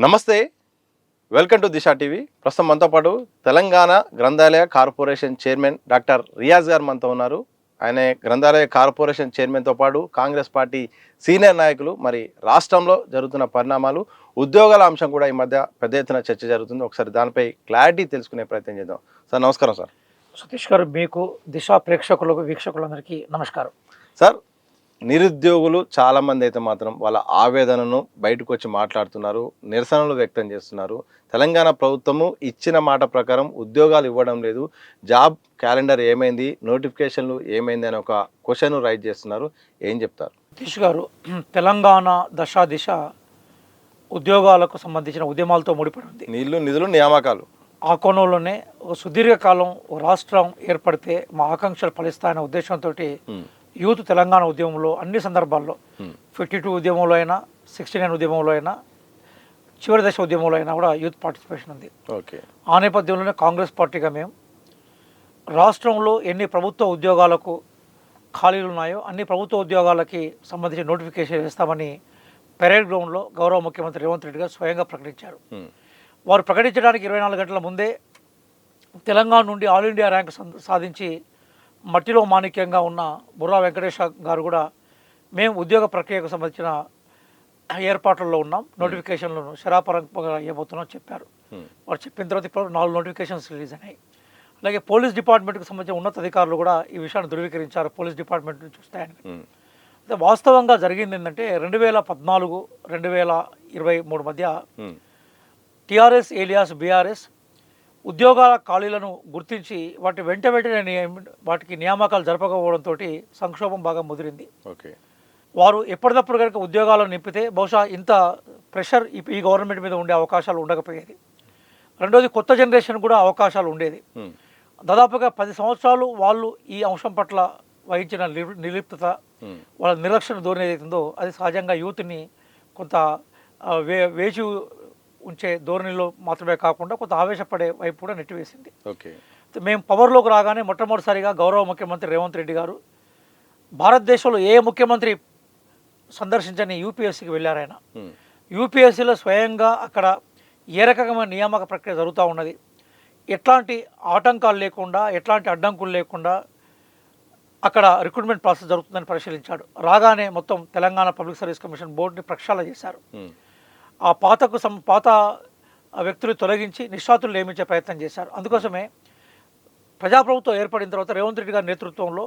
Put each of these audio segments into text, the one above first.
నమస్తే. Welcome to Disha TV. ప్రస్తుతం మనతో పాటు తెలంగాణ గ్రంథాలయ కార్పొరేషన్ చైర్మన్ డాక్టర్ రియాజ్ గారు మనతో ఉన్నారు. ఆయన గ్రంథాలయ కార్పొరేషన్ చైర్మన్తో పాటు కాంగ్రెస్ పార్టీ సీనియర్ నాయకులు. మరి రాష్ట్రంలో జరుగుతున్న పరిణామాలు, ఉద్యోగాల అంశం కూడా ఈ మధ్య పెద్ద ఎత్తున చర్చ జరుగుతుంది. ఒకసారి దానిపై క్లారిటీ తెలుసుకునే ప్రయత్నం చేద్దాం. సార్ నమస్కారం సార్. సతీష్ గారు, మీకు దిశ ప్రేక్షకులకు వీక్షకులందరికీ నమస్కారం. సార్, నిరుద్యోగులు చాలామంది అయితే మాత్రం వాళ్ళ ఆవేదనను బయటకు వచ్చి మాట్లాడుతున్నారు, నిరసనలు వ్యక్తం చేస్తున్నారు. తెలంగాణ ప్రభుత్వము ఇచ్చిన మాట ప్రకారం ఉద్యోగాలు ఇవ్వడం లేదు, జాబ్ క్యాలెండర్ ఏమైంది, నోటిఫికేషన్లు ఏమైంది అని ఒక క్వశ్చన్ రైజ్ చేస్తున్నారు. ఏం చెప్తారు? సతీష్ గారు, తెలంగాణ దిశ ఉద్యోగాలకు సంబంధించిన ఉద్యమాలతో ముడిపడి ఉంది. నీళ్లు నిధులు నియామకాలు. ఆ కోణంలోనే ఒక సుదీర్ఘకాలం రాష్ట్రం ఏర్పడితే మా ఆకాంక్షలు ఫలిస్తాయనే ఉద్దేశంతో యూత్ తెలంగాణ ఉద్యమంలో అన్ని సందర్భాల్లో 52 ఉద్యమంలో అయినా, 69 ఉద్యమంలో అయినా, చివరి దశ ఉద్యమంలో అయినా కూడా యూత్ పార్టిసిపేషన్ ఉంది. ఓకే. ఆ నేపథ్యంలోనే కాంగ్రెస్ పార్టీగా మేము రాష్ట్రంలో ఎన్ని ప్రభుత్వ ఉద్యోగాలకు ఖాళీలు ఉన్నాయో అన్ని ప్రభుత్వ ఉద్యోగాలకి సంబంధించి నోటిఫికేషన్ వేస్తామని పెరేడ్ గ్రౌండ్లో గౌరవ ముఖ్యమంత్రి రేవంత్ రెడ్డి గారు స్వయంగా ప్రకటించారు. వారు ప్రకటించడానికి 24 గంటల ముందే తెలంగాణ నుండి ఆల్ ఇండియా ర్యాంక్ సాధించి మట్టిలో మాణిక్యంగా ఉన్న బుర్రా వెంకటేష్ గారు కూడా మేము ఉద్యోగ ప్రక్రియకు సంబంధించిన ఏర్పాట్లలో ఉన్నాం, నోటిఫికేషన్లను శరాపరంగా ఇవ్వబోతున్నాం చెప్పారు. వారు చెప్పిన తర్వాత ఇప్పుడు 4 నోటిఫికేషన్స్ రిలీజ్ అయినాయి. అలాగే పోలీస్ డిపార్ట్మెంట్కి సంబంధించిన ఉన్నత అధికారులు కూడా ఈ విషయాన్ని ధృవీకరించారు, పోలీస్ డిపార్ట్మెంట్ నుంచి వస్తాయని. అయితే వాస్తవంగా జరిగింది ఏంటంటే 2014, 2023 మధ్య టీఆర్ఎస్ ఏలియాస్ బీఆర్ఎస్ ఉద్యోగాల ఖాళీలను గుర్తించి వాటికి నియామకాలు జరపకపోవడంతో సంక్షోభం బాగా ముదిరింది. ఓకే. వారు ఎప్పటికప్పుడు కనుక ఉద్యోగాలను నింపితే బహుశా ఇంత ప్రెషర్ ఈ గవర్నమెంట్ మీద ఉండే అవకాశాలు ఉండకపోయేది. రెండోది, కొత్త జనరేషన్ కూడా అవకాశాలు ఉండేది. దాదాపుగా 10 సంవత్సరాలు వాళ్ళు ఈ అంశం పట్ల వహించిన నిర్లిప్తత, వాళ్ళ నిర్లక్ష్యం ధోరణి ఏదైతుందో అది సహజంగా యూత్ని కొంత వేచి ఉంచే ధోరణిలో మాత్రమే కాకుండా కొంత ఆవేశపడే వైపు కూడా నెట్టివేసింది. ఓకే. మేము పవర్లోకి రాగానే మొట్టమొదటిసారిగా గౌరవ ముఖ్యమంత్రి రేవంత్ రెడ్డి గారు భారతదేశంలో ఏ ముఖ్యమంత్రి సందర్శించని యూపీఎస్సీకి వెళ్ళారు. ఆయన యూపీఎస్సీలో స్వయంగా అక్కడ ఏ రకమైన నియామక ప్రక్రియ జరుగుతూ ఉన్నది, ఎట్లాంటి ఆటంకాలు లేకుండా, ఎట్లాంటి అడ్డంకులు లేకుండా అక్కడ రిక్రూట్మెంట్ ప్రాసెస్ జరుగుతుందని పరిశీలించాడు. రాగానే మొత్తం తెలంగాణ పబ్లిక్ సర్వీస్ కమిషన్ బోర్డుని ప్రక్షాళన చేశారు. ఆ పాత వ్యక్తులు తొలగించి నిష్ణాతులు నియమించే ప్రయత్నం చేశారు. అందుకోసమే ప్రజాప్రభుత్వం ఏర్పడిన తర్వాత రేవంత్ రెడ్డి గారి నేతృత్వంలో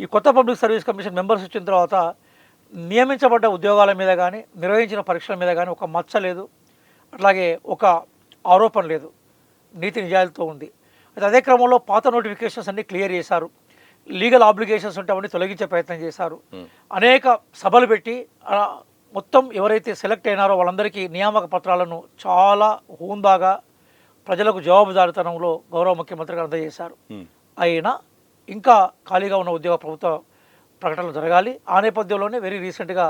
ఈ కొత్త పబ్లిక్ సర్వీస్ కమిషన్ మెంబర్స్ వచ్చిన తర్వాత నియమించబడ్డ ఉద్యోగాల మీద కానీ, నిర్వహించిన పరీక్షల మీద కానీ ఒక మచ్చ లేదు, అట్లాగే ఒక ఆరోపణ లేదు, నీతి నిజాయితీతో ఉంది. అయితే అదే క్రమంలో పాత నోటిఫికేషన్స్ అన్నీ క్లియర్ చేశారు, లీగల్ ఆబ్లిగేషన్స్ ఉంటే అవన్నీ తొలగించే ప్రయత్నం చేశారు. అనేక సభలు పెట్టి మొత్తం ఎవరైతే సెలెక్ట్ అయినారో వాళ్ళందరికీ నియామక పత్రాలను చాలా హూందాగా ప్రజలకు జవాబుదారితనంలో గౌరవ ముఖ్యమంత్రి గారు అందజేశారు. అయినా ఇంకా ఖాళీగా ఉన్న ఉద్యోగ ప్రభుత్వ ప్రకటనలు జరగాలి. ఆ నేపథ్యంలోనే వెరీ రీసెంట్గా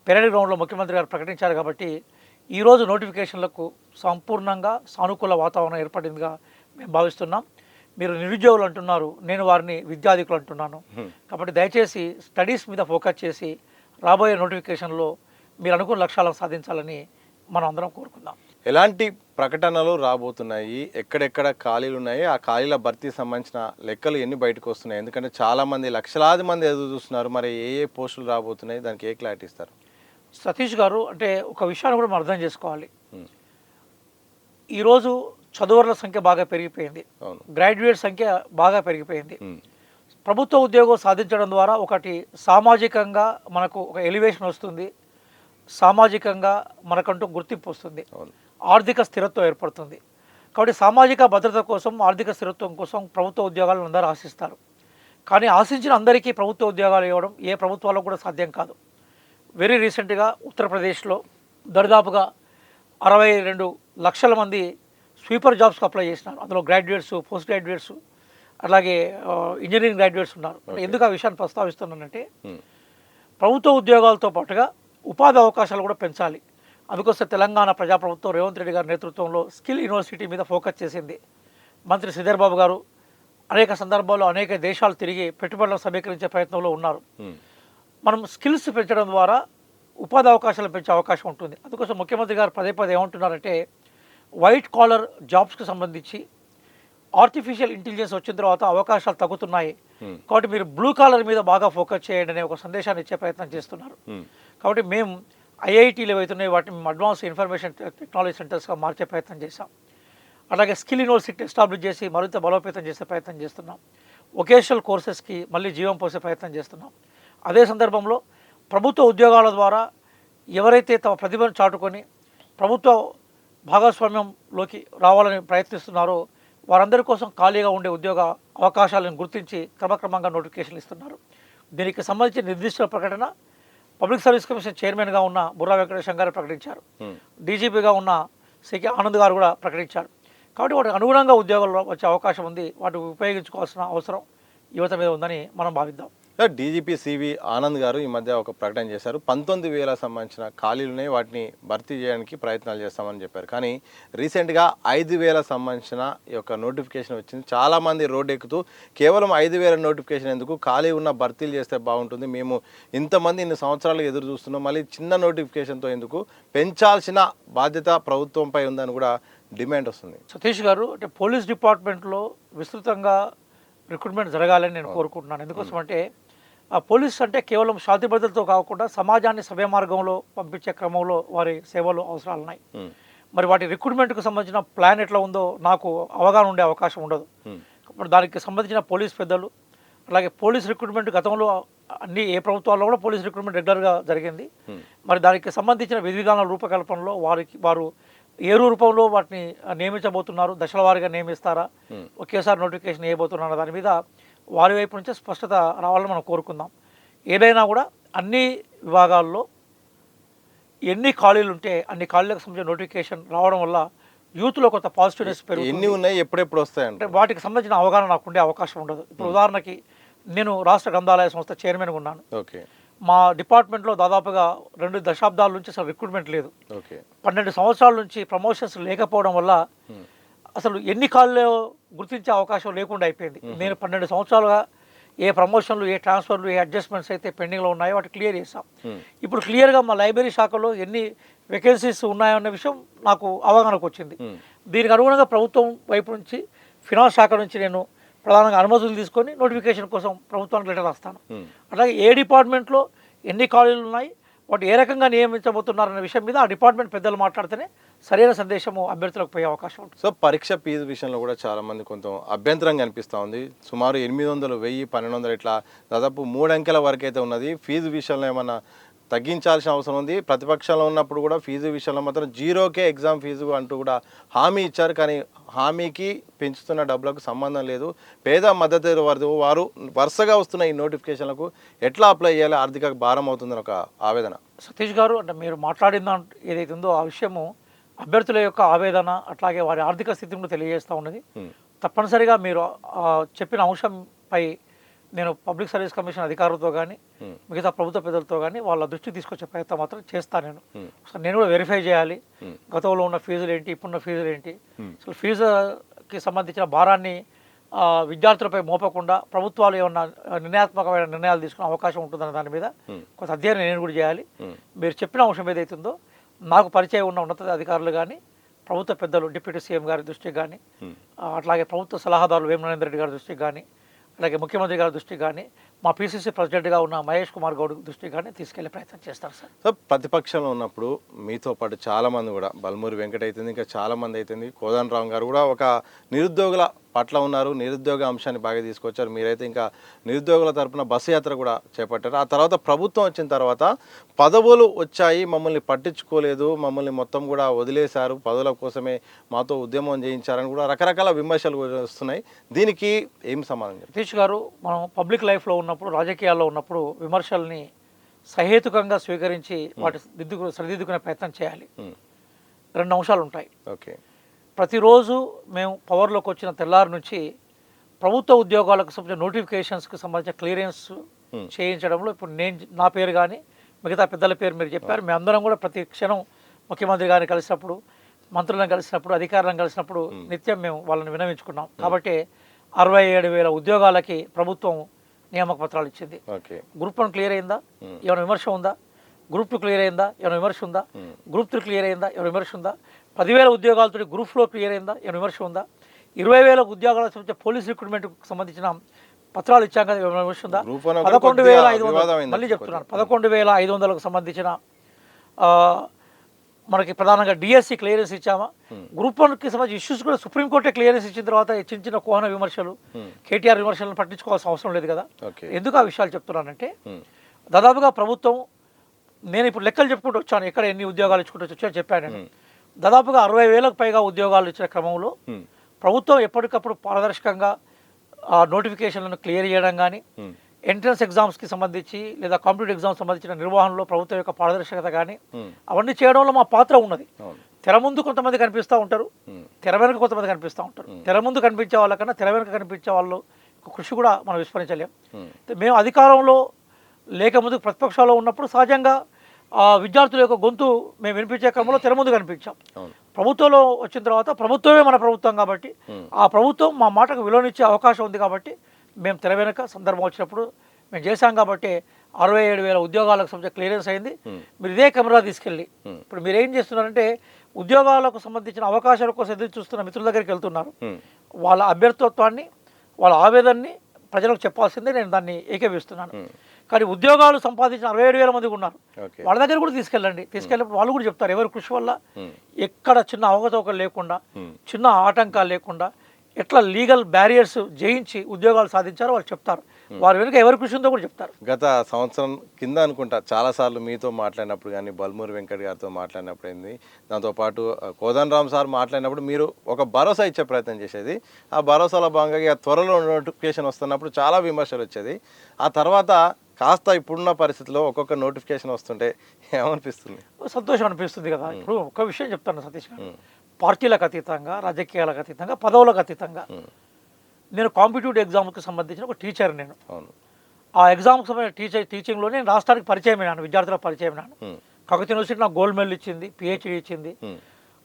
పెరేడ్ గ్రౌండ్లో ముఖ్యమంత్రి గారు ప్రకటించారు కాబట్టి ఈరోజు నోటిఫికేషన్లకు సంపూర్ణంగా సానుకూల వాతావరణం ఏర్పడిందిగా మేము భావిస్తున్నాం. మీరు నిరుద్యోగులు అంటున్నారు, నేను వారిని విద్యార్థికులు అంటున్నాను. కాబట్టి దయచేసి స్టడీస్ మీద ఫోకస్ చేసి రాబోయే నోటిఫికేషన్లో మీరు అనుకున్న లక్ష్యాలను సాధించాలని మనం అందరం కోరుకుందాం. ఎలాంటి ప్రకటనలు రాబోతున్నాయి, ఎక్కడెక్కడ ఖాళీలు ఉన్నాయి, ఆ ఖాళీల భర్తీ సంబంధించిన లెక్కలు ఎన్ని బయటకు వస్తున్నాయి? ఎందుకంటే చాలామంది లక్షలాది మంది ఎదురు చూస్తున్నారు. మరి ఏ పోస్టులు రాబోతున్నాయి, దానికి ఏ క్లారిటీ ఇస్తారు? సతీష్ గారు, అంటే ఒక విషయాన్ని కూడా మనం అర్థం చేసుకోవాలి. ఈరోజు చదువుల సంఖ్య బాగా పెరిగిపోయింది, గ్రాడ్యుయేట్ సంఖ్య బాగా పెరిగిపోయింది. ప్రభుత్వ ఉద్యోగం సాధించడం ద్వారా ఒకటి సామాజికంగా మనకు ఒక ఎలివేషన్ వస్తుంది, సామాజికంగా మనకంటూ గుర్తింపు వస్తుంది, ఆర్థిక స్థిరత్వం ఏర్పడుతుంది. కాబట్టి సామాజిక భద్రత కోసం, ఆర్థిక స్థిరత్వం కోసం ప్రభుత్వ ఉద్యోగాలను అందరూ ఆశిస్తారు. కానీ ఆశించిన అందరికీ ప్రభుత్వ ఉద్యోగాలు ఇవ్వడం ఏ ప్రభుత్వాలకు కూడా సాధ్యం కాదు. వెరీ రీసెంట్గా ఉత్తరప్రదేశ్లో దరిదాపుగా 62 లక్షల మంది స్వీపర్ జాబ్స్కి అప్లై చేసినారు. అందులో గ్రాడ్యుయేట్స్, పోస్ట్ గ్రాడ్యుయేట్స్, అలాగే ఇంజనీరింగ్ గ్రాడ్యుయేట్స్ ఉన్నారు. ఎందుకు ఆ విషయాన్ని ప్రస్తావిస్తున్నానంటే ప్రభుత్వ ఉద్యోగాలతో పాటుగా ఉపాధి అవకాశాలు కూడా పెంచాలి. అందుకోసం తెలంగాణ ప్రజాప్రభుత్వం రేవంత్ రెడ్డి గారి నేతృత్వంలో స్కిల్ యూనివర్సిటీ మీద ఫోకస్ చేసింది. మంత్రి శ్రీధర్ బాబు గారు అనేక సందర్భాల్లో అనేక దేశాలు తిరిగి పెట్టుబడులను సమీకరించే ప్రయత్నంలో ఉన్నారు. మనం స్కిల్స్ పెంచడం ద్వారా ఉపాధి అవకాశాలు పెంచే అవకాశం ఉంటుంది. అందుకోసం ముఖ్యమంత్రి గారు పదే పదే ఏమంటున్నారంటే వైట్ కాలర్ జాబ్స్కి సంబంధించి ఆర్టిఫిషియల్ ఇంటెలిజెన్స్ వచ్చిన తర్వాత అవకాశాలు తగ్గుతున్నాయి, కాబట్టి మీరు బ్లూ కాలర్ మీద బాగా ఫోకస్ చేయండి అనే ఒక సందేశాన్ని ఇచ్చే ప్రయత్నం చేస్తున్నారు. కాబట్టి మేము ఐఐటీలు ఏవైతున్నాయి వాటిని మేము అడ్వాన్స్ ఇన్ఫర్మేషన్ టెక్నాలజీ సెంటర్స్గా మార్చే ప్రయత్నం చేశాం. అలాగే స్కిల్ యూనివర్సిటీ ఎస్టాబ్లిష్ చేసి మరింత బలోపేతం చేసే ప్రయత్నం చేస్తున్నాం. వొకేషనల్ కోర్సెస్కి మళ్ళీ జీవం పోసే ప్రయత్నం చేస్తున్నాం. అదే సందర్భంలో ప్రభుత్వ ఉద్యోగాల ద్వారా ఎవరైతే తమ ప్రతిభను చాటుకొని ప్రభుత్వ భాగస్వామ్యంలోకి రావాలని ప్రయత్నిస్తున్నారో వారందరి కోసం ఖాళీగా ఉండే ఉద్యోగ అవకాశాలను గుర్తించి క్రమక్రమంగా నోటిఫికేషన్లు ఇస్తున్నారు. దీనికి సంబంధించిన నిర్దిష్ట ప్రకటన పబ్లిక్ సర్వీస్ కమిషన్ చైర్మన్గా ఉన్న బుర్రా వెంకటేశం గారు ప్రకటించారు. డీజీపీగా ఉన్న సికే ఆనంద్ గారు కూడా ప్రకటించారు. కాబట్టి వాటికి అనుగుణంగా ఉద్యోగాల్లో వచ్చే అవకాశం ఉంది. వాటిని ఉపయోగించుకోవాల్సిన అవసరం యువత మీద ఉందని మనం భావిద్దాం. డీజీపీ సివి ఆనంద్ గారు ఈ మధ్య ఒక ప్రకటన చేశారు. 19,000 సంబంధించిన ఖాళీలునే వాటిని భర్తీ చేయడానికి ప్రయత్నాలు చేస్తామని చెప్పారు. కానీ రీసెంట్గా 5,000 సంబంధించిన ఈ యొక్క నోటిఫికేషన్ వచ్చింది. చాలామంది రోడ్డు ఎక్కుతూ కేవలం 5,000 నోటిఫికేషన్ ఎందుకు, ఖాళీ ఉన్న భర్తీలు చేస్తే బాగుంటుంది, మేము ఇంతమంది ఇన్ని సంవత్సరాలు ఎదురు చూస్తున్నాం, మళ్ళీ చిన్న నోటిఫికేషన్తో ఎందుకు, పెంచాల్సిన బాధ్యత ప్రభుత్వంపై ఉందని కూడా డిమాండ్ వస్తుంది. సతీష్ గారు, అంటే పోలీస్ డిపార్ట్మెంట్లో విస్తృతంగా రిక్రూట్మెంట్ జరగాలని నేను కోరుకుంటున్నాను. ఎందుకోసం అంటే ఆ పోలీస్ అంటే కేవలం శాంతి భద్రతతో కాకుండా సమాజాన్ని సవ్య మార్గంలో పంపించే క్రమంలో వారి సేవలు అవసరాలు ఉన్నాయి. మరి వాటి రిక్రూట్మెంట్కి సంబంధించిన ప్లాన్ ఎట్లా ఉందో నాకు అవగాహన ఉండే అవకాశం ఉండదు. ఇప్పుడు దానికి సంబంధించిన పోలీస్ పెద్దలు, అలాగే పోలీస్ రిక్రూట్మెంట్ గతంలో ఏ ప్రభుత్వాల్లో కూడా పోలీస్ రిక్రూట్మెంట్ రెగ్యులర్గా జరిగింది. మరి దానికి సంబంధించిన విధి విధానాల రూపకల్పనలో వారు ఏ రూపంలో వాటిని నియమించబోతున్నారు, దశల వారీగా నియమిస్తారా, ఒకేసారి నోటిఫికేషన్ వేయబోతున్నారు, దాని మీద వారి వైపు నుంచే స్పష్టత రావాలని మనం కోరుకుందాం. ఏదైనా కూడా అన్ని విభాగాల్లో ఎన్ని ఖాళీలు ఉంటే అన్ని ఖాళీలకు సంబంధించిన నోటిఫికేషన్ రావడం వల్ల యూత్లో కొంత పాజిటివ్నెస్ పెరుగుతుంది. ఎన్ని ఉన్నాయి, ఎప్పుడెప్పుడు వస్తాయంటే వాటికి సంబంధించిన అవగాహన నాకు ఉండే అవకాశం ఉండదు. ఇప్పుడు ఉదాహరణకి నేను రాష్ట్ర గ్రంథాలయ సంస్థ చైర్మన్గా ఉన్నాను. ఓకే, మా డిపార్ట్మెంట్లో దాదాపుగా 2 దశాబ్దాల నుంచి అసలు రిక్రూట్మెంట్ లేదు. ఓకే, 12 సంవత్సరాల నుంచి ప్రమోషన్స్ లేకపోవడం వల్ల అసలు ఎన్ని కాళ్ళు గుర్తించే అవకాశం లేకుండా అయిపోయింది. నేను 12 సంవత్సరాలుగా ఏ ప్రమోషన్లు, ఏ ట్రాన్స్ఫర్లు, ఏ అడ్జస్ట్మెంట్స్ అయితే పెండింగ్లో ఉన్నాయో వాటి క్లియర్ చేస్తాం. ఇప్పుడు క్లియర్గా మా లైబ్రరీ శాఖలో ఎన్ని వేకెన్సీస్ ఉన్నాయన్న విషయం నాకు అవగాహనకు వచ్చింది. దీనికి అనుగుణంగా ప్రభుత్వం వైపు నుంచి, ఫినాన్స్ శాఖ నుంచి నేను ప్రధానంగా అనుమతులు తీసుకొని నోటిఫికేషన్ కోసం ప్రభుత్వానికి లెటర్ రాస్తాను. అలాగే ఏ డిపార్ట్మెంట్లో ఎన్ని ఖాళీలు ఉన్నాయి, వాటి ఏ రకంగా నియమించబోతున్నారనే విషయం మీద ఆ డిపార్ట్మెంట్ పెద్దలు మాట్లాడితేనే సరైన సందేశము అభ్యర్థులకు పోయే అవకాశం ఉంటుంది. సో పరీక్ష ఫీజు విషయంలో కూడా చాలామంది కొంత అభ్యంతరంగా అనిపిస్తూ ఉంది. సుమారు 800, 1000, 1200 ఇట్లా దాదాపు 3 అంకెల వరకు అయితే ఉన్నది. ఫీజు విషయంలో ఏమన్నా తగ్గించాల్సిన అవసరం ఉంది. ప్రతిపక్షంలో ఉన్నప్పుడు కూడా ఫీజు విషయంలో మాత్రం 0కే ఎగ్జామ్ ఫీజు అంటూ కూడా హామీ ఇచ్చారు. కానీ హామీకి పెంచుతున్న డబ్బులకు సంబంధం లేదు. పేద మద్దతు వారు వరుసగా వస్తున్న ఈ నోటిఫికేషన్లకు ఎట్లా అప్లై చేయాలి, ఆర్థిక భారం అవుతుందని ఒక ఆవేదన. సతీష్ గారు, అంటే మీరు మాట్లాడిన ఏదైతే ఉందో ఆ విషయము అభ్యర్థుల యొక్క ఆవేదన, అట్లాగే వారి ఆర్థిక స్థితిని తెలియజేస్తూ ఉన్నది. తప్పనిసరిగా మీరు చెప్పిన అంశంపై నేను పబ్లిక్ సర్వీస్ కమిషన్ అధికారులతో కానీ మిగతా ప్రభుత్వ పెద్దలతో కానీ వాళ్ళ దృష్టికి తీసుకొచ్చే ప్రయత్నం మాత్రం చేస్తాను. నేను కూడా వెరిఫై చేయాలి గతంలో ఉన్న ఫీజులు ఏంటి, ఇప్పుడున్న ఫీజులు ఏంటి, అసలు ఫీజుకి సంబంధించిన భారాన్ని విద్యార్థులపై మోపకుండా ప్రభుత్వాలు ఏమన్నా నిర్ణయాత్మకమైన నిర్ణయాలు తీసుకునే అవకాశం ఉంటుందన్న దాని మీద కొంత అధ్యయనం నేను కూడా చేయాలి. మీరు చెప్పిన అంశం ఏదైతుందో నాకు పరిచయం ఉన్న ఉన్నత అధికారులు కానీ, ప్రభుత్వ పెద్దలు డిప్యూటీ సీఎం గారి దృష్టికి కానీ, అట్లాగే ప్రభుత్వ సలహాదారులు వేమ నరేందర్ రెడ్డి గారి దృష్టికి కానీ, అలాగే ముఖ్యమంత్రి గారి దృష్టికి కానీ, మా పీసీసీ ప్రెసిడెంట్గా ఉన్న మహేష్ కుమార్ గౌడ్ దృష్టికి కానీ తీసుకెళ్లే ప్రయత్నం చేస్తారు సార్. సో ప్రతిపక్షంలో ఉన్నప్పుడు మీతో పాటు చాలామంది కూడా, బల్మూరి వెంకట అవుతుంది, ఇంకా చాలామంది అవుతుంది, కోదండరామ్ గారు కూడా ఒక నిరుద్యోగుల పట్ల ఉన్నారు. నిరుద్యోగ అంశాన్ని బాగా తీసుకొచ్చారు. మీరైతే ఇంకా నిరుద్యోగుల తరపున బస్సు యాత్ర కూడా చేపట్టారు. ఆ తర్వాత ప్రభుత్వం వచ్చిన తర్వాత పదవులు వచ్చాయి, మమ్మల్ని పట్టించుకోలేదు, మమ్మల్ని మొత్తం కూడా వదిలేశారు, పదవుల కోసమే మాతో ఉద్యమం చేయించారని కూడా రకరకాల విమర్శలు వస్తున్నాయి. దీనికి ఏం సమాధానం చెప్పారు? సతీష్ గారు, మనం పబ్లిక్ లైఫ్లో ఉన్నప్పుడు, రాజకీయాల్లో ఉన్నప్పుడు విమర్శల్ని సహేతుకంగా స్వీకరించి వాటి సరిదిద్దుకునే ప్రయత్నం చేయాలి. 2 అంశాలు ఉంటాయి. ఓకే, ప్రతిరోజు మేము పవర్లోకి వచ్చిన తెల్లారి నుంచి ప్రభుత్వ ఉద్యోగాలకు సంబంధించిన నోటిఫికేషన్స్కి సంబంధించిన క్లియరెన్స్ చేయించడంలో ఇప్పుడు నా పేరు కానీ మిగతా పెద్దల పేరు మీరు చెప్పారు. మేమందరం కూడా ప్రతి క్షణం ముఖ్యమంత్రి గారిని కలిసినప్పుడు, మంత్రులను కలిసినప్పుడు, అధికారులను కలిసినప్పుడు నిత్యం మేము వాళ్ళని వినవించుకున్నాం. కాబట్టి 67,000 ఉద్యోగాలకి ప్రభుత్వం నియామక పత్రాలు ఇచ్చింది. గ్రూప్ 1 క్లియర్ అయిందా? ఏమైనా విమర్శ ఉందా? గ్రూప్ 2 క్లియర్ అయిందా ఏమైనా విమర్శ ఉందా? గ్రూప్ 3 క్లియర్ అయిందా ఏమైనా విమర్శ ఉందా? 10,000 ఉద్యోగాలతో గ్రూప్ 4 క్లియర్ అయిందా ఏమైనా విమర్శ ఉందా? 20,000 ఉద్యోగాలకు సంబంధించి పోలీస్ రిక్రూట్మెంట్కి సంబంధించిన పత్రాలు ఇచ్చాం కదా ఏమైనా విమర్శ ఉందా? 11,500 మళ్ళీ చెప్తున్నాను 11,500కు సంబంధించిన మనకి ప్రధానంగా డిఎస్సి క్లియరెన్స్ ఇచ్చామా? గ్రూప్ 1కి సంబంధించిన ఇష్యూస్ కూడా సుప్రీంకోర్టే క్లియరెన్స్ ఇచ్చిన తర్వాత చిన్న చిన్న కోహన విమర్శలు కేటీఆర్ విమర్శలను పట్టించుకోవాల్సిన అవసరం లేదు కదా. ఎందుకు ఆ విషయాలు చెప్తున్నానంటే దాదాపుగా ప్రభుత్వం, నేను ఇప్పుడు లెక్కలు చెప్పుకుంటూ వచ్చాను ఎక్కడ ఎన్ని ఉద్యోగాలు ఇచ్చుకుంటూ వచ్చాను చెప్పాను నేను. దాదాపుగా 60,000కు పైగా ఉద్యోగాలు ఇచ్చిన క్రమంలో ప్రభుత్వం ఎప్పటికప్పుడు పారదర్శకంగా ఆ నోటిఫికేషన్లను క్లియర్ చేయడం కానీ, ఎంట్రన్స్ ఎగ్జామ్స్కి సంబంధించి లేదా కాంపిటేటివ్ ఎగ్జామ్స్ సంబంధించిన నిర్వహణలో ప్రభుత్వం యొక్క పారదర్శకత కానీ అవన్నీ చేయడంలో మా పాత్ర ఉన్నది. తెర ముందు కొంతమంది కనిపిస్తూ ఉంటారు, తెర వెనుక కొంతమంది కనిపిస్తూ ఉంటారు. తెర ముందు కనిపించే వాళ్ళకన్నా తెర వెనుక కనిపించే వాళ్ళు కృషి కూడా మనం విస్మరించలేం. మేము అధికారంలో లేకముందు ప్రతిపక్షాల్లో ఉన్నప్పుడు సహజంగా విద్యార్థుల యొక్క గొంతు మేము వినిపించే క్రమంలో తెర ముందు కనిపించాం. ప్రభుత్వంలో వచ్చిన తర్వాత ప్రభుత్వమే మన ప్రభుత్వం కాబట్టి ఆ ప్రభుత్వం మా మాటకు విలువనిచ్చే అవకాశం ఉంది కాబట్టి మేము తెర వెనుక సందర్భం వచ్చినప్పుడు మేము చేశాం కాబట్టి 67,000 ఉద్యోగాలకు సంబంధించి క్లియరెన్స్ అయింది. మీరు ఇదే కెమెరా తీసుకెళ్ళి ఇప్పుడు మీరు ఏం చేస్తున్నారంటే ఉద్యోగాలకు సంబంధించిన అవకాశాల కోసం ఎదురు చూస్తున్న మిత్రుల దగ్గరికి వెళ్తున్నారు. వాళ్ళ అభ్యర్థిత్వాన్ని వాళ్ళ ఆవేదనని ప్రజలకు చెప్పాల్సిందే, నేను దాన్ని ఏకీభవిస్తున్నాను. కానీ ఉద్యోగాలు సంపాదించిన 67,000 మంది ఉన్నారు, వాళ్ళ దగ్గర కూడా తీసుకెళ్ళండి. తీసుకెళ్ళినప్పుడు వాళ్ళు కూడా చెప్తారు ఎవరి కృషి వల్ల ఎక్కడ చిన్న అవకతవకలు లేకుండా, చిన్న ఆటంకాలు లేకుండా ఎట్లా లీగల్ బ్యారియర్స్ జయించి ఉద్యోగాలు సాధించారో వాళ్ళు చెప్తారు. వారి వెనుక ఎవరి కృషి ఉందో కూడా చెప్తారు. గత సంవత్సరం కింద అనుకుంటా చాలాసార్లు మీతో మాట్లాడినప్పుడు కానీ, బల్మూరి వెంకట్ గారితో మాట్లాడినప్పుడు అయింది, దాంతోపాటు కోదండరామ్ సార్ మాట్లాడినప్పుడు మీరు ఒక భరోసా ఇచ్చే ప్రయత్నం చేసేది. ఆ భరోసాలో భాగంగా త్వరలో నోటిఫికేషన్ వస్తున్నప్పుడు చాలా విమర్శలు వచ్చేది. ఆ తర్వాత కాస్త ఇప్పుడున్న పరిస్థితిలో ఒక్కొక్క నోటిఫికేషన్ వస్తుంటే ఏమనిపిస్తుంది? సంతోషం అనిపిస్తుంది కదా. ఇప్పుడు ఒక విషయం చెప్తాను సతీష్ గారు, పార్టీలకు అతీతంగా, రాజకీయాలకు అతీతంగా, పదవులకు అతీతంగా నేను కాంపిటేటివ్ ఎగ్జామ్కి సంబంధించిన ఒక టీచర్. నేను ఆ ఎగ్జామ్కి సంబంధించిన టీచింగ్లో నేను రాష్ట్రానికి పరిచయం అయినాను, విద్యార్థులకు పరిచయం అయినాను. కాకతీయ యూనివర్సిటీ నాకు గోల్డ్ మెడల్ ఇచ్చింది, పిహెచ్డి ఇచ్చింది.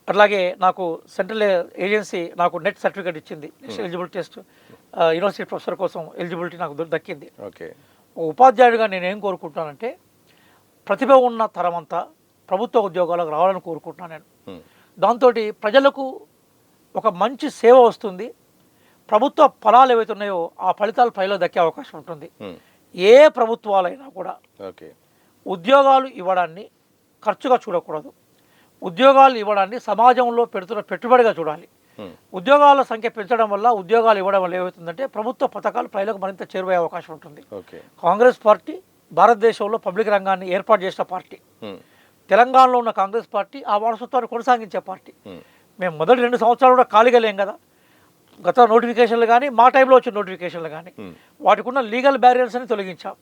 అట్లాగే నాకు సెంట్రల్ ఏజెన్సీ నాకు నెట్ సర్టిఫికేట్ ఇచ్చింది, ఎలిజిబిలిటీ టెస్ట్ యూనివర్సిటీ ప్రొఫెసర్ కోసం ఎలిజిబిలిటీ నాకు దక్కింది. ఉపాధ్యాయుడిగా నేను ఏం కోరుకుంటున్నానంటే ప్రతిభ ఉన్న తరమంతా ప్రభుత్వ ఉద్యోగాలకు రావాలని కోరుకుంటున్నాను నేను. దాంతో ప్రజలకు ఒక మంచి సేవ వస్తుంది, ప్రభుత్వ ఫలాలు ఏవైతే ఉన్నాయో ఆ ఫలితాలు ప్రజలకు దక్కే అవకాశం ఉంటుంది. ఏ ప్రభుత్వాలైనా కూడా ఉద్యోగాలు ఇవ్వడాన్ని ఖర్చుగా చూడకూడదు, ఉద్యోగాలు ఇవ్వడాన్ని సమాజంలో పెడుతున్న పెట్టుబడిగా చూడాలి. ఉద్యోగాల సంఖ్య పెంచడం వల్ల, ఉద్యోగాలు ఇవ్వడం వల్ల ఏమవుతుందంటే ప్రభుత్వ పథకాలు ప్రజలకు మరింత చేరువయ్యే అవకాశం ఉంటుంది. కాంగ్రెస్ పార్టీ భారతదేశంలో పబ్లిక్ రంగాన్ని ఏర్పాటు చేసిన పార్టీ. తెలంగాణలో ఉన్న కాంగ్రెస్ పార్టీ ఆ వారసత్వాన్ని కొనసాగించే పార్టీ. మేము మొదటి 2 సంవత్సరాలు కూడా ఖాళీగా లేం కదా. గత నోటిఫికేషన్లు కానీ, మా టైంలో వచ్చిన నోటిఫికేషన్లు కానీ వాటికి ఉన్న లీగల్ బ్యారియర్స్ అని తొలగించాం,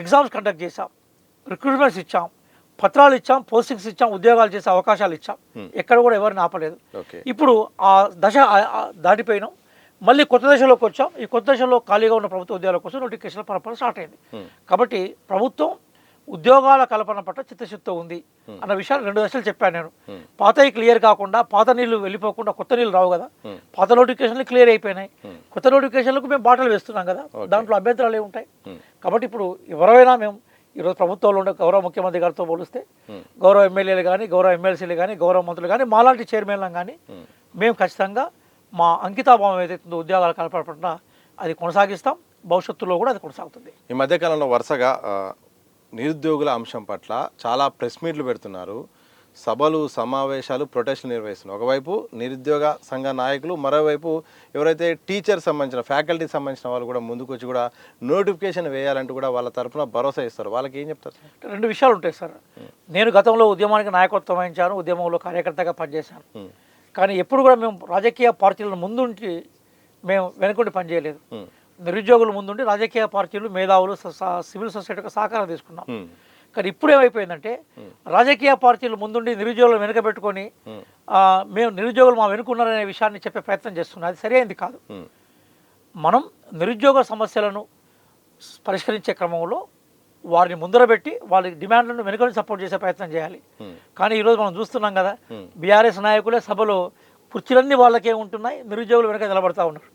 ఎగ్జామ్స్ కండక్ట్ చేశాం, రిక్రూట్మెంట్స్ ఇచ్చాం, పత్రాలు ఇచ్చాం, పోస్టింగ్స్ ఇచ్చాం, ఉద్యోగాలు చేసే అవకాశాలు ఇచ్చాం. ఎక్కడ కూడా ఎవరిని ఆపలేదు. ఇప్పుడు ఆ దశ దాటిపోయినాం, మళ్ళీ కొత్త దశలోకి వచ్చాం. ఈ కొత్త దశలో ఖాళీగా ఉన్న ప్రభుత్వ ఉద్యోగాల కోసం నోటిఫికేషన్ పరపర స్టార్ట్ అయింది. కాబట్టి ప్రభుత్వం ఉద్యోగాల కల్పన పట్ల చిత్తశుద్ధి ఉంది అన్న విషయాలు 2 దశలు చెప్పాను నేను. పాతవి క్లియర్ కాకుండా, పాత నీళ్లు వెళ్ళిపోకుండా కొత్త నీళ్ళు రావు కదా. పాత నోటిఫికేషన్లు క్లియర్ అయిపోయినాయి, కొత్త నోటిఫికేషన్లకు మేము బాటలు వేస్తున్నాం కదా, దాంట్లో అభ్యంతరాలు ఏముంటాయి. కాబట్టి ఇప్పుడు ఎవరైనా మేము ఈరోజు ప్రభుత్వంలో ఉండే గౌరవ ముఖ్యమంత్రి గారితో పోలిస్తే గౌరవ ఎమ్మెల్యేలు కానీ, గౌరవ ఎమ్మెల్సీలు కానీ, గౌరవ మంత్రులు కానీ, మాలాంటి చైర్మన్లను కానీ మేము ఖచ్చితంగా మా అంకితాభావం ఏదైతుందో ఉద్యోగాల కల్పన పట్ల అది కొనసాగిస్తాం. భవిష్యత్తులో కూడా అది కొనసాగుతుంది. ఈ మధ్యకాలంలో వరుసగా నిరుద్యోగుల అంశం పట్ల చాలా ప్రెస్ మీట్లు పెడుతున్నారు, సభలు, సమావేశాలు, ప్రొటెస్టులు నిర్వహిస్తున్నారు. ఒకవైపు నిరుద్యోగ సంఘ నాయకులు, మరోవైపు ఎవరైతే టీచర్ సంబంధించిన, ఫ్యాకల్టీకి సంబంధించిన వాళ్ళు కూడా ముందుకు వచ్చి కూడా నోటిఫికేషన్ వేయాలంటూ కూడా వాళ్ళ తరఫున భరోసా ఇస్తారు. వాళ్ళకి ఏం చెప్తారు? 2 విషయాలు ఉంటాయి సార్. నేను గతంలో ఉద్యమానికి నాయకత్వం వహించాను, ఉద్యమంలో కార్యకర్తగా పనిచేశాను. కానీ ఎప్పుడు కూడా మేము రాజకీయ పార్టీల ముందుండి మేము వెనుకుండి పనిచేయలేదు. నిరుద్యోగుల ముందుండి రాజకీయ పార్టీలు, మేధావులు, సివిల్ సొసైటీకి సహకారం తీసుకున్నాం. కానీ ఇప్పుడు ఏమైపోయిందంటే రాజకీయ పార్టీలు ముందుండి నిరుద్యోగులు వెనుకబెట్టుకొని మేము నిరుద్యోగులు మా వెనుకున్నారనే విషయాన్ని చెప్పే ప్రయత్నం చేస్తున్నాం. అది సరైనది కాదు. మనం నిరుద్యోగ సమస్యలను పరిష్కరించే క్రమంలో వారిని ముందరబెట్టి వాళ్ళ డిమాండ్లను వెనుకని సపోర్ట్ చేసే ప్రయత్నం చేయాలి. కానీ ఈరోజు మనం చూస్తున్నాం కదా, బీఆర్ఎస్ నాయకులే సభలో కుర్చీలన్నీ వాళ్ళకే ఉంటున్నాయి, నిరుద్యోగులు వెనక నిలబడతా ఉన్నారు.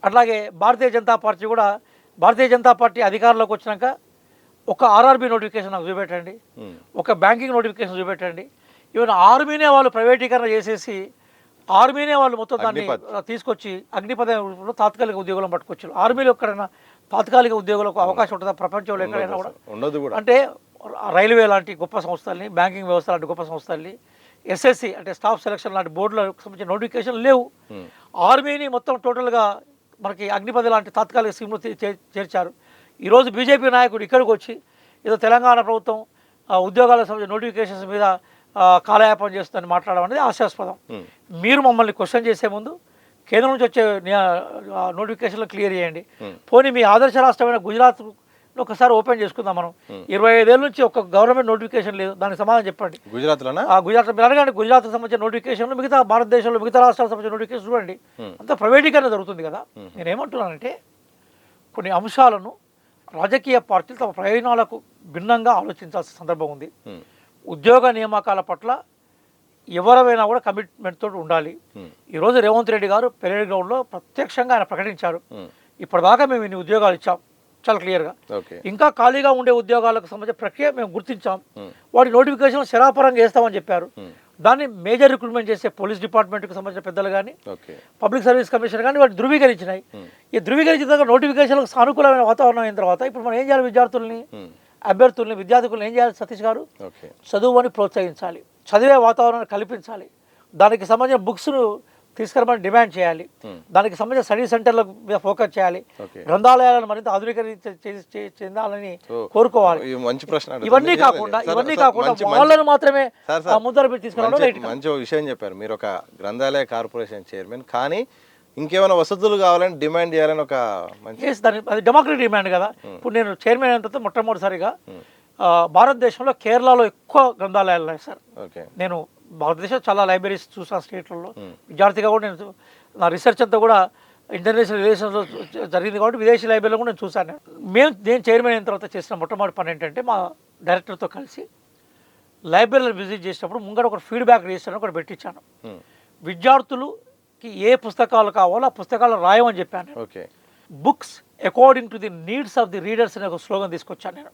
అట్లాగే భారతీయ జనతా పార్టీ కూడా, భారతీయ జనతా పార్టీ అధికారంలోకి వచ్చినాక ఒక ఆర్ఆర్బీ నోటిఫికేషన్ నాకు చూపెట్టండి, ఒక బ్యాంకింగ్ నోటిఫికేషన్ చూపెట్టండి. ఈవెన్ ఆర్మీనే వాళ్ళు ప్రైవేటీకరణ చేసేసి ఆర్మీనే వాళ్ళు మొత్తం దాన్ని తీసుకొచ్చి అగ్నిపథ రూపంలో తాత్కాలిక ఉద్యోగులను పట్టుకొచ్చారు. ఆర్మీలో ఎక్కడైనా తాత్కాలిక ఉద్యోగులకు అవకాశం ఉంటుందా ప్రపంచంలో ఎక్కడైనా కూడా? ఉండదు కూడా. అంటే రైల్వే లాంటి గొప్ప సంస్థల్ని, బ్యాంకింగ్ వ్యవస్థ లాంటి గొప్ప సంస్థల్ని, ఎస్ఎస్సి అంటే స్టాఫ్ సెలక్షన్ లాంటి బోర్డులకు సంబంధించిన నోటిఫికేషన్ లేవు. ఆర్మీని మొత్తం టోటల్గా మనకి అగ్నిపథ లాంటి తాత్కాలిక స్కీమ్లో చేర్చారు. ఈరోజు బీజేపీ నాయకుడు ఇక్కడికి వచ్చి ఏదో తెలంగాణ ప్రభుత్వం ఉద్యోగాలకు సంబంధించిన నోటిఫికేషన్స్ మీద కాలయాపన చేస్తుందని మాట్లాడడం అనేది హాస్యాస్పదం. మీరు మమ్మల్ని క్వశ్చన్ చేసే ముందు కేంద్రం నుంచి వచ్చే నోటిఫికేషన్లు క్లియర్ చేయండి. పోనీ మీ ఆదర్శ రాష్ట్రమైన గుజరాత్ ఒకసారి ఓపెన్ చేసుకుందాం. మనం 25 ఏళ్ళ నుంచి ఒక గవర్నమెంట్ నోటిఫికేషన్ లేదు, దానికి సమాధానం చెప్పండి. గుజరాత్లోనా? గుజరాత్ మీరు అడగండి. గుజరాత్కి సంబంధించిన నోటిఫికేషన్లు మిగతా భారతదేశంలో మిగతా రాష్ట్రాలకు సంబంధించిన నోటిఫికేషన్ చూడండి, అంతా ప్రైవేటీకరణ జరుగుతుంది కదా. నేనేమంటున్నానంటే కొన్ని అంశాలను రాజకీయ పార్టీలు తమ ప్రయోజనాలకు భిన్నంగా ఆలోచించాల్సిన సందర్భం ఉంది. ఉద్యోగ నియామకాల పట్ల ఎవరైనా కూడా కమిట్మెంట్ తోటి ఉండాలి. ఈరోజు రేవంత్ రెడ్డి గారు పెరేడ్ గ్రౌండ్లో ప్రత్యక్షంగా ఆయన ప్రకటించారు, ఇప్పటిదాకా మేము ఇన్ని ఉద్యోగాలు ఇచ్చాం చాలా క్లియర్గా, ఇంకా ఖాళీగా ఉండే ఉద్యోగాలకు సంబంధించిన ప్రక్రియ మేము గుర్తించాం, వాటి నోటిఫికేషన్ శరాపరంగా వేస్తామని చెప్పారు. దాన్ని మేజర్ రిక్రూట్మెంట్ చేసే పోలీస్ డిపార్ట్మెంట్కి సంబంధించిన పెద్దలు కానీ పబ్లిక్ సర్వీస్ కమిషన్ కానీ వాటి ధృవీకరించినాయి. ఈ ధృవీకరించిన తర్వాత నోటిఫికేషన్లకు సానుకూలమైన వాతావరణం అయిన తర్వాత ఇప్పుడు మనం ఏం చేయాలి? విద్యార్థుల్ని, అభ్యర్థుల్ని, విద్యార్థులను ఏం చేయాలి? సతీష్ గారు, చదువుని ప్రోత్సహించాలి, చదివే వాతావరణాన్ని కల్పించాలి, దానికి సంబంధించిన బుక్స్ను తీసుకురమని డిమాండ్ చేయాలి, దానికి సంబంధించిన స్టడీ సెంటర్ల మీద ఫోకస్ చేయాలి, గ్రంథాలయాలను మరింత చెందాలని కోరుకోవాలి. మంచి ప్రశ్న. ఇవన్నీ కాకుండా వాళ్ళను మాత్రమే ముందర తీసుకురావడం మంచి విషయం చెప్పారు. మీరు ఒక గ్రంథాలయ కార్పొరేషన్ చైర్మన్, కానీ ఇంకేమైనా వసతులు కావాలని డిమాండ్ చేయాలని ఒక మంచి అది డెమోక్రటిక్ డిమాండ్ కదా. ఇప్పుడు నేను చైర్మన్ అయిన తర్వాత మొట్టమొదటిసారిగా భారతదేశంలో కేరళలో ఎక్కువ గ్రంథాలయాలు ఉన్నాయి సార్. నేను భారతదేశం చాలా లైబ్రరీస్ చూసాను స్టేట్లలో. విద్యార్థిగా కూడా నేను నా రీసెర్చ్ అంతా కూడా ఇంటర్నేషనల్ రిలేషన్స్లో జరిగింది కాబట్టి విదేశీ లైబ్రరీలో కూడా నేను చూశాను. నేను చైర్మన్ అయిన తర్వాత చేసిన మొట్టమొదటి పని ఏంటంటే మా డైరెక్టర్తో కలిసి లైబ్రరీలో విజిట్ చేసినప్పుడు ముంగడ ఒక ఫీడ్బ్యాక్ రిజిస్టర్ ఒకటి పెట్టించాను. విద్యార్థులకి ఏ పుస్తకాలు కావాలో ఆ పుస్తకాలు రాయమని చెప్పాను. Books according to the needs of the readers అనే ఒక స్లోగన్ తీసుకొచ్చాను నేను.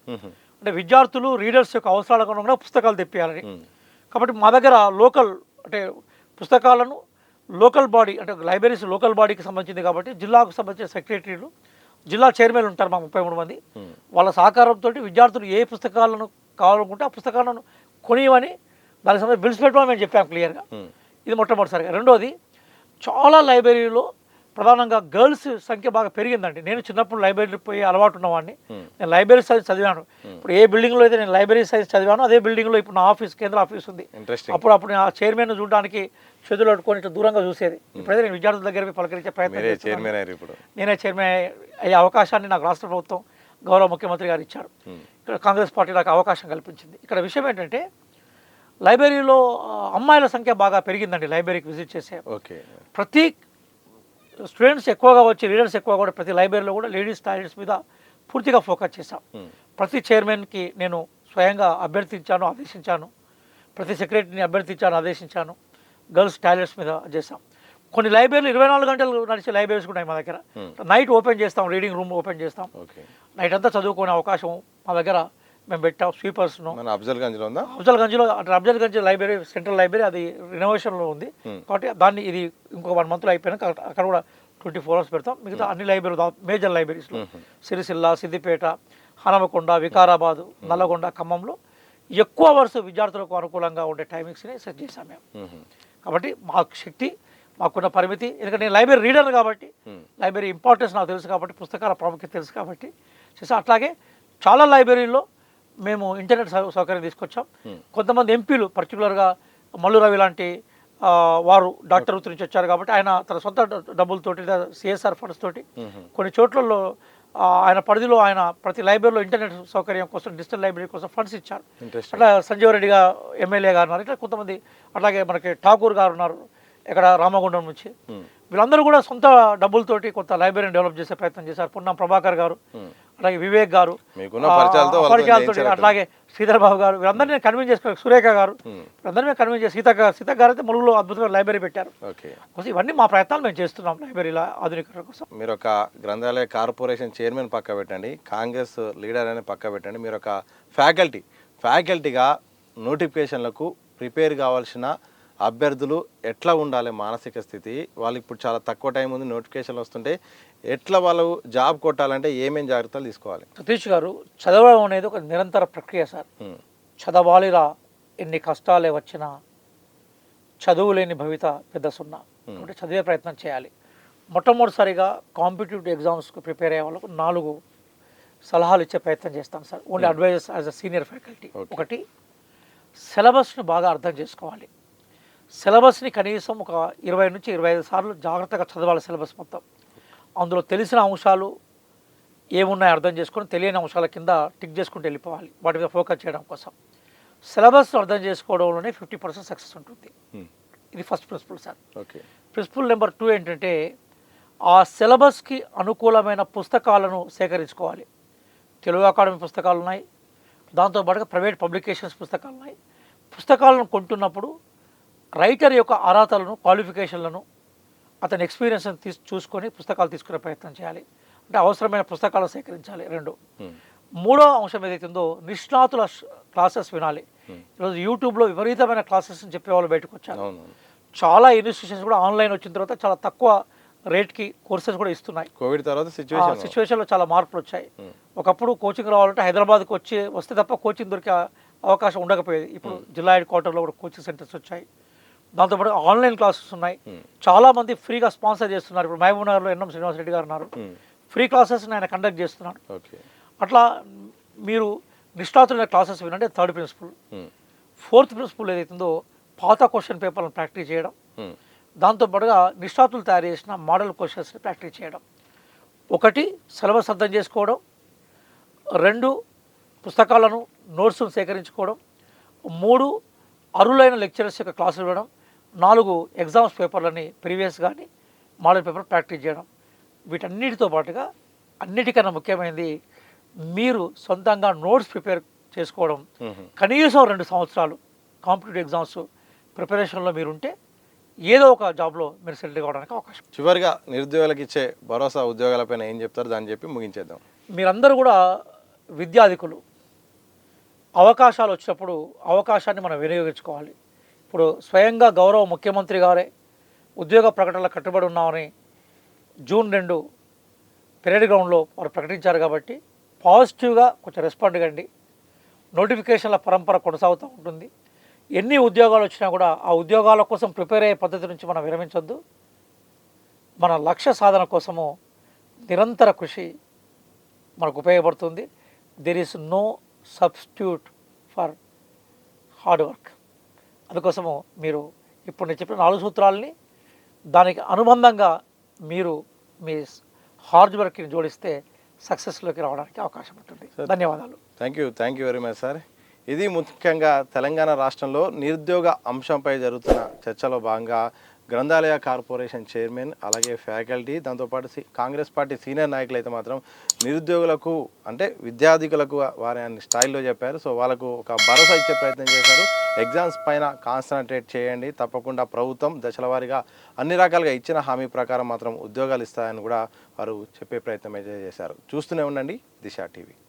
అంటే విద్యార్థులు రీడర్స్ యొక్క అవసరాలకు అనుగుణంగా పుస్తకాలు తెప్పియాలని. కాబట్టి మా దగ్గర లోకల్ అంటే పుస్తకాలను లోకల్ బాడీ అంటే లైబ్రరీస్ లోకల్ బాడీకి సంబంధించింది కాబట్టి జిల్లాకు సంబంధించిన సెక్రటరీలు, జిల్లా చైర్మన్లు ఉంటారు మా 33 మంది. వాళ్ళ సహకారంతో విద్యార్థులు ఏ పుస్తకాలను కావాలనుకుంటే ఆ పుస్తకాలను కొనియమని దానికి సంబంధించి బిల్స్ పెట్టమని మేము చెప్పాము క్లియర్గా. ఇది మొట్టమొదటిసారిగా. రెండోది, చాలా లైబ్రరీలో ప్రధానంగా గర్ల్స్ సంఖ్య బాగా పెరిగిందండి. నేను చిన్నప్పుడు లైబ్రరీకి పోయి అలవాటు ఉన్నవాడిని. నేను లైబ్రరీ సైన్స్ చదివాను. ఇప్పుడు ఏ బిల్డింగ్లో అయితే నేను లైబ్రరీ సైన్స్ చదివాను అదే బిల్డింగ్లో ఇప్పుడు నా ఆఫీస్, కేంద్ర ఆఫీస్ ఉంది. అప్పుడు ఆ చైర్మన్ చూడడానికి చేతులు పట్టుకొని ఇట్లా దూరంగా చూసేది. ఇప్పుడైతే నేను విద్యార్థుల దగ్గర పలకరించే ప్రయత్నం చేస్తున్నాను. నేనే చైర్మన్ అయ్యే అవకాశాన్ని నాకు రాష్ట్ర ప్రభుత్వం గౌరవ ముఖ్యమంత్రి గారు ఇచ్చారు. ఇక్కడ కాంగ్రెస్ పార్టీ నాకు అవకాశం కల్పించింది. ఇక్కడ విషయం ఏంటంటే లైబ్రరీలో అమ్మాయిల సంఖ్య బాగా పెరిగిందండి. లైబ్రరీకి విజిట్ చేసే ప్రతి స్టూడెంట్స్ ఎక్కువగా వచ్చి రీడర్స్ ఎక్కువగా కూడా ప్రతి లైబ్రరీలో కూడా లేడీస్ టాయిలెట్స్ మీద పూర్తిగా ఫోకస్ చేశాం. ప్రతి చైర్మన్కి నేను స్వయంగా అభ్యర్థించాను, ఆదేశించాను. ప్రతి సెక్రటరీని అభ్యర్థించాను, ఆదేశించాను. గర్ల్స్ టాయిలెట్స్ మీద చేసాం. కొన్ని లైబ్రరీలు 24 గంటలు నడిచే లైబ్రరీస్ కూడా ఉన్నాయి మా దగ్గర. నైట్ ఓపెన్ చేస్తాం, రీడింగ్ రూమ్ ఓపెన్ చేస్తాం. నైట్ అంతా చదువుకునే అవకాశం మా దగ్గర మేము పెట్టాం. స్వీపర్స్ను అఫ్జల్గంజ్లో అంటే అఫ్జల్గంజ్ లైబ్రరీ సెంట్రల్ లైబ్రరీ అది రినోవేషన్లో ఉంది కాబట్టి దాన్ని ఇది ఇంకొక 1 మంత్లో అయిపోయినాక అక్కడ కూడా 24 hours పెడతాం. మిగతా అన్ని లైబ్రరీలు మేజర్ లైబ్రరీస్లో సిరిసిల్ల, సిద్దిపేట, హనుమకొండ, వికారాబాదు, నల్లగొండ, ఖమ్మంలో ఎక్కువ అవర్స్ విద్యార్థులకు అనుకూలంగా ఉండే టైమింగ్స్ని సెట్ చేశాం మేము. కాబట్టి మాకు శక్తి, మాకున్న పరిమితి, ఎందుకంటే నేను లైబ్రరీ రీడర్ కాబట్టి లైబ్రరీ ఇంపార్టెన్స్ నాకు తెలుసు కాబట్టి పుస్తకాల ప్రాముఖ్యత తెలుసు కాబట్టి చేసాం. అట్లాగే చాలా లైబ్రరీలో మేము ఇంటర్నెట్ సౌకర్యం తీసుకొచ్చాం. కొంతమంది ఎంపీలు పర్టికులర్గా మల్లు రవి లాంటి వారు డాక్టర్ వృత్తి నుంచి వచ్చారు కాబట్టి ఆయన తన సొంత డబ్బులతోటి సిఎస్ఆర్ ఫండ్స్ తోటి కొన్ని చోట్లలో ఆయన పరిధిలో ఆయన ప్రతి లైబ్రరీలో ఇంటర్నెట్ సౌకర్యం కోసం డిజిటల్ లైబ్రరీ కోసం ఫండ్స్ ఇచ్చారు. అట్లా సంజీవరెడ్డి గారు ఎమ్మెల్యే గారు ఉన్నారు, ఇట్లా కొంతమంది అట్లాగే మనకి ఠాకూర్ గారు ఉన్నారు ఇక్కడ రామగుండం నుంచి. వీళ్ళందరూ కూడా సొంత డబ్బులతోటి కొంత లైబ్రరీని డెవలప్ చేసే ప్రయత్నం చేశారు. పున్నం ప్రభాకర్ గారు అలాగే వివేక్ గారు, మీకున్న పరిచయాలతో వాళ్ళతో పరిచయాలతో చేయించారు. అట్లాగే శ్రీధర్ బాబు గారు, వీరందరినీ నేను కన్విన్స్ చేసుకోవాలి. సురేఖ గారు, వీరందరినీ కన్విన్స్ చేసి సీత గారు అయితే ములుగులో అద్భుతమైన లైబ్రరీ పెట్టారు. ఓకే, కోసం ఇవన్నీ మా ప్రయత్నాలు మేము చేస్తున్నాం లైబ్రరీల ఆధునీకరణ కోసం. మీరు ఒక గ్రంథాలయ కార్పొరేషన్ చైర్మన్ పక్క పెట్టండి, కాంగ్రెస్ లీడర్ అని పక్క పెట్టండి. మీరు ఒక ఫ్యాకల్టీగా నోటిఫికేషన్లకు ప్రిపేర్ కావాల్సిన అభ్యర్థులు ఎట్లా ఉండాలి, మానసిక స్థితి వాళ్ళు ఇప్పుడు చాలా తక్కువ టైం ఉంది, నోటిఫికేషన్లు వస్తుంటే ఎట్లా వాళ్ళు జాబ్ కొట్టాలంటే ఏమేం జాగ్రత్తలు తీసుకోవాలి? సతీష్ గారు, చదవడం అనేది ఒక నిరంతర ప్రక్రియ సార్. చదవాలిరా, ఎన్ని కష్టాలే వచ్చినా చదువు లేని భవిత పెద్ద సున్నా. అంటే చదివే ప్రయత్నం చేయాలి. మొట్టమొదటిసారిగా కాంపిటేటివ్ ఎగ్జామ్స్కి ప్రిపేర్ అయ్యే వాళ్ళకు 4 సలహాలు ఇచ్చే ప్రయత్నం చేస్తాను sir. Only advisers as a senior faculty. ఒకటి, సిలబస్ని బాగా అర్థం చేసుకోవాలి. సిలబస్ని కనీసం ఒక 20 నుంచి 25 సార్లు జాగ్రత్తగా చదవాలి. సిలబస్ మొత్తం అందులో తెలిసిన అంశాలు ఏమున్నాయో అర్థం చేసుకొని తెలియని అంశాల కింద టిక్ చేసుకుంటూ వెళ్ళిపోవాలి, వాటి మీద ఫోకస్ చేయడం కోసం. సిలబస్ అర్థం చేసుకోవడంలోనే 50% సక్సెస్ ఉంటుంది. ఇది first principle sir. Okay, principle number 2 ఏంటంటే ఆ సిలబస్కి అనుకూలమైన పుస్తకాలను సేకరించుకోవాలి. తెలుగు అకాడమీ పుస్తకాలు ఉన్నాయి, దాంతోపాటుగా ప్రైవేట్ పబ్లికేషన్స్ పుస్తకాలు ఉన్నాయి. పుస్తకాలను కొంటున్నప్పుడు రైటర్ యొక్క అర్హతలను, క్వాలిఫికేషన్లను, అతని ఎక్స్పీరియన్స్ని చూసుకొని పుస్తకాలు తీసుకునే ప్రయత్నం చేయాలి. అంటే అవసరమైన పుస్తకాలు సేకరించాలి. 2, మూడో అంశం ఏదైతే ఉందో నిష్ణాతుల క్లాసెస్ వినాలి. ఈరోజు యూట్యూబ్లో విపరీతమైన క్లాసెస్ చెప్పేవాళ్ళు బయటకు వచ్చారు. చాలా ఇన్స్టిట్యూషన్స్ కూడా ఆన్లైన్ వచ్చిన తర్వాత చాలా తక్కువ రేట్కి కోర్సెస్ కూడా ఇస్తున్నాయి. కోవిడ్ తర్వాత సిచ్యువేషన్లో చాలా మార్పులు వచ్చాయి. ఒకప్పుడు కోచింగ్ రావాలంటే హైదరాబాద్కి వస్తే తప్ప కోచింగ్ దొరికే అవకాశం ఉండకపోయేది. ఇప్పుడు జిల్లా హెడ్ క్వార్టర్లో కూడా కోచింగ్ సెంటర్స్ వచ్చాయి. దాంతోపాటు ఆన్లైన్ క్లాసెస్ ఉన్నాయి. చాలామంది ఫ్రీగా స్పాన్సర్ చేస్తున్నారు. ఇప్పుడు మహబూబ్ నగర్లో ఎన్ఎం శ్రీనివాస్ రెడ్డి గారు ఉన్నారు, ఫ్రీ క్లాసెస్ ఆయన కండక్ట్ చేస్తున్నాడు. అట్లా మీరు నిష్ణాతులైన క్లాసెస్ వినండి. 3rd principal. 4th ప్రిన్సిపల్ ఏదైతుందో పాత క్వశ్చన్ పేపర్లను ప్రాక్టీస్ చేయడం, దాంతోపాటుగా నిష్ణాతులు తయారు చేసిన మోడల్ క్వశ్చన్స్ని ప్రాక్టీస్ చేయడం. 1, సిలబస్ అర్థం చేసుకోవడం. 2, పుస్తకాలను, నోట్స్ను సేకరించుకోవడం. 3, అరులైన లెక్చరర్స్ యొక్క క్లాసులు ఇవ్వడం. 4, ఎగ్జామ్స్ పేపర్లని ప్రీవియస్ కానీ మోడల్ పేపర్ ప్రాక్టీస్ చేయడం. వీటన్నిటితో పాటుగా అన్నిటికన్నా ముఖ్యమైనది మీరు సొంతంగా నోట్స్ ప్రిపేర్ చేసుకోవడం. కనీసం 2 సంవత్సరాలు కాంపిటేటివ్ ఎగ్జామ్స్ ప్రిపరేషన్లో మీరుంటే ఏదో ఒక జాబ్లో మీరు సెటిల్ కావడానికి అవకాశం. చివరిగా నిరుద్యోగులకు ఇచ్చే భరోసా ఉద్యోగాలపైన ఏం చెప్తారు, దాన్ని చెప్పి ముగించేద్దాం. మీరందరూ కూడా విద్యాధికులు. అవకాశాలు వచ్చినప్పుడు అవకాశాన్ని మనం వినియోగించుకోవాలి. ఇప్పుడు స్వయంగా గౌరవ ముఖ్యమంత్రి గారే ఉద్యోగ ప్రకటనలో కట్టుబడి ఉన్నామని జూన్ 2 పెరేడ్ గ్రౌండ్లో వారు ప్రకటించారు. కాబట్టి పాజిటివ్గా కొంచెం రెస్పాండ్ కండి. నోటిఫికేషన్ల పరంపర కొనసాగుతూ ఉంటుంది. ఎన్ని ఉద్యోగాలు వచ్చినా కూడా ఆ ఉద్యోగాల కోసం ప్రిపేర్ అయ్యే పద్ధతి నుంచి మనం విరమించొద్దు. మన లక్ష్య సాధన కోసము నిరంతర కృషి మనకు ఉపయోగపడుతుంది. There is no substitute for hard work. అందుకోసము మీరు ఇప్పుడు నేను చెప్పిన 4 సూత్రాలని దానికి అనుబంధంగా మీరు మీ హార్డ్ వర్క్ని జోడిస్తే సక్సెస్లోకి రావడానికి అవకాశం ఉంటుంది. ధన్యవాదాలు. Thank you very much sir. ఇది ముఖ్యంగా తెలంగాణ రాష్ట్రంలో నిరుద్యోగ అంశంపై జరుగుతున్న చర్చలో భాగంగా గ్రంథాలయ కార్పొరేషన్ చైర్మన్, అలాగే ఫ్యాకల్టీ, దాంతోపాటు కాంగ్రెస్ పార్టీ సీనియర్ నాయకులు అయితే మాత్రం నిరుద్యోగులకు అంటే విద్యార్థికులకు వారి స్టైల్లో చెప్పారు. సో వాళ్ళకు ఒక భరోసా ఇచ్చే ప్రయత్నం చేశారు. ఎగ్జామ్స్ పైన కాన్సన్ట్రేట్ చేయండి, తప్పకుండా ప్రభుత్వం దశల వారీగా అన్ని రకాలుగా ఇచ్చిన హామీ ప్రకారం మాత్రం ఉద్యోగాలు ఇస్తాయని కూడా వారు చెప్పే ప్రయత్నం అయితే చేశారు. చూస్తూనే ఉండండి దిశ టీవీ.